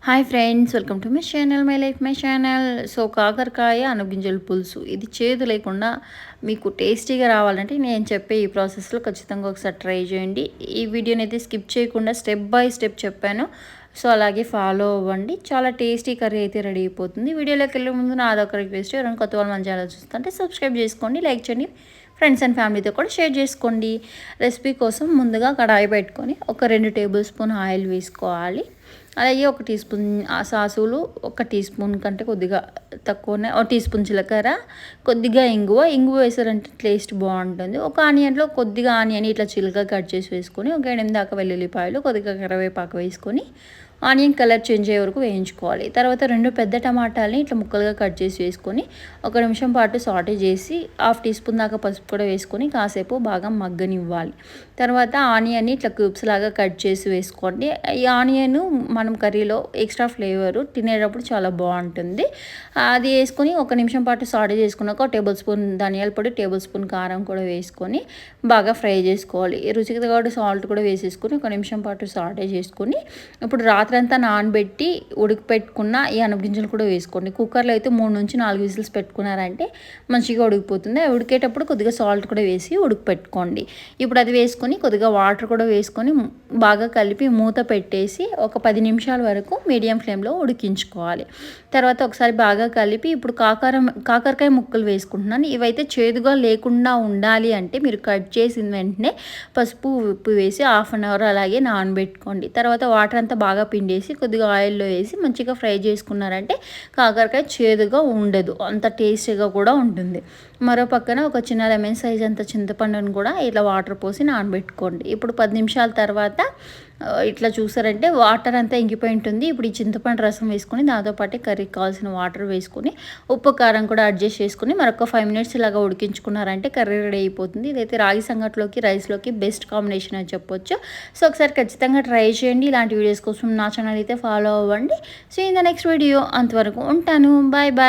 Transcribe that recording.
Hi friends, welcome to my channel, my life my channel. So కాకరకాయ అనుగింజల పులుసు ఇది చేదు లేకుండా మీకు టేస్టీగా రావాలంటే నేను చెప్పే ఈ ప్రాసెస్లో ఖచ్చితంగా ఒకసారి ట్రై చేయండి. ఈ వీడియోని అయితే స్కిప్ చేయకుండా స్టెప్ బై స్టెప్ చెప్పాను. సో అలాగే ఫాలో అవ్వండి. చాలా టేస్టీ కర్రీ అయితే రెడీ అయిపోతుంది. వీడియోలోకి వెళ్ళే ముందు నా అదొక రిక్వెస్ట్, ఎవరైనా కొత్త వాళ్ళు మన ఛానల్ చూస్తుంటే సబ్స్క్రైబ్ చేసుకోండి, లైక్ చేయండి, ఫ్రెండ్స్ అండ్ ఫ్యామిలీతో కూడా షేర్ చేసుకోండి. రెసిపీ కోసం ముందుగా కడాయి పెట్టుకొని ఒక 2 టేబుల్ స్పూన్ ఆయిల్ వేసుకోవాలి. అలాగే 1 టీ స్పూన్ సాసులు, 1 టీ స్పూన్ కంటే కొద్దిగా తక్కువనే 1 టీ స్పూన్ జీలకర్ర, కొద్దిగా ఇంగువ వేసారంటే టేస్ట్ బాగుంటుంది. ఒక ఆనియన్లో కొద్దిగా ఆనియన్ ఇట్లా చిలుక కట్ చేసి వేసుకొని, ఒక 8 దాకా వెల్లుల్లిపాయలు, కొద్దిగా కరివేపాకు వేసుకొని ఆనియన్ కలర్ చేంజ్ అయ్యే వరకు వేయించుకోవాలి. తర్వాత 2 పెద్ద టమాటాలని ఇట్లా ముక్కలుగా కట్ చేసి వేసుకొని 1 నిమిషం పాటు సాటే చేసి 1/2 టీ స్పూన్ దాకా పసుపు కూడా వేసుకొని కాసేపు బాగా మగ్గనివ్వాలి. తర్వాత ఆనియన్ని ఇట్లా క్యూబ్స్ లాగా కట్ చేసి వేసుకోండి. ఈ ఆనియన్ మనం కర్రీలో ఎక్స్ట్రా ఫ్లేవర్ తినేటప్పుడు చాలా బాగుంటుంది. అది వేసుకొని 1 నిమిషం పాటు సాటే చేసుకున్నాక 1 టేబుల్ స్పూన్ ధనియాల పొడి, టేబుల్ స్పూన్ కారం కూడా వేసుకొని బాగా ఫ్రై చేసుకోవాలి. రుచికి తగ్గట్టు సాల్ట్ కూడా వేసేసుకొని 1 నిమిషం పాటు సాటే చేసుకొని ఇప్పుడు రాత్రంతా నానబెట్టి ఉడికిపెట్టుకున్న ఈ అనపగింజలు కూడా వేసుకోండి. కుక్కర్లో అయితే 3 నుంచి 4 విజిల్స్ పెట్టుకున్నారంటే మంచిగా ఉడికిపోతుంది. ఉడికేటప్పుడు కొద్దిగా సాల్ట్ కూడా వేసి ఉడికిపెట్టుకోండి. ఇప్పుడు అది వేసుకొని కొద్దిగా వాటర్ కూడా వేసుకొని బాగా కలిపి మూత పెట్టేసి ఒక 10 నిమిషాల వరకు మీడియం ఫ్లేమ్లో ఉడికించుకోవాలి. తర్వాత ఒకసారి బాగా కలిపి ఇప్పుడు కాకరకాయ ముక్కలు వేసుకుంటున్నాను. ఇవైతే చేదుగా లేకుండా ఉండాలి అంటే మీరు కట్ చేసిన వెంటనే పసుపు, ఉప్పు వేసి 1/2 అవర్ అలాగే నానబెట్టుకోండి. తర్వాత వాటర్ అంతా బాగా పిండేసి కొద్దిగా ఆయిల్లో వేసి మంచిగా ఫ్రై చేసుకున్నారంటే కాకరకాయ చేదుగా ఉండదు, అంత టేస్టీగా కూడా ఉంటుంది. మరో పక్కన ఒక చిన్న లెమన్ సైజ్ అంత చింతపండును కూడా ఇట్లా వాటర్ పోసి నానబెట్టుకోండి. ఇప్పుడు 10 నిమిషాల తర్వాత ఇట్లా చూసారంటే వాటర్ అంతా ఇంకిపోయి ఉంటుంది. ఇప్పుడు ఈ చింతపండు రసం వేసుకొని దాంతోపాటు కర్రీకి కావాల్సిన వాటర్ వేసుకొని ఉప్పు కారం కూడా అడ్జస్ట్ చేసుకుని మరొక 5 మినిట్స్ ఇలాగా ఉడికించుకున్నారంటే కర్రీ రెడీ అయిపోతుంది. ఇదైతే రాగి సంగట్లోకి, రైస్లోకి బెస్ట్ కాంబినేషన్ అని చెప్పొచ్చు. సో ఒకసారి ఖచ్చితంగా ట్రై చేయండి. ఇలాంటి వీడియోస్ కోసం నా ఛానల్ అయితే ఫాలో అవ్వండి. So in the next video, అంతవరకు ఉంటాను. Bye bye.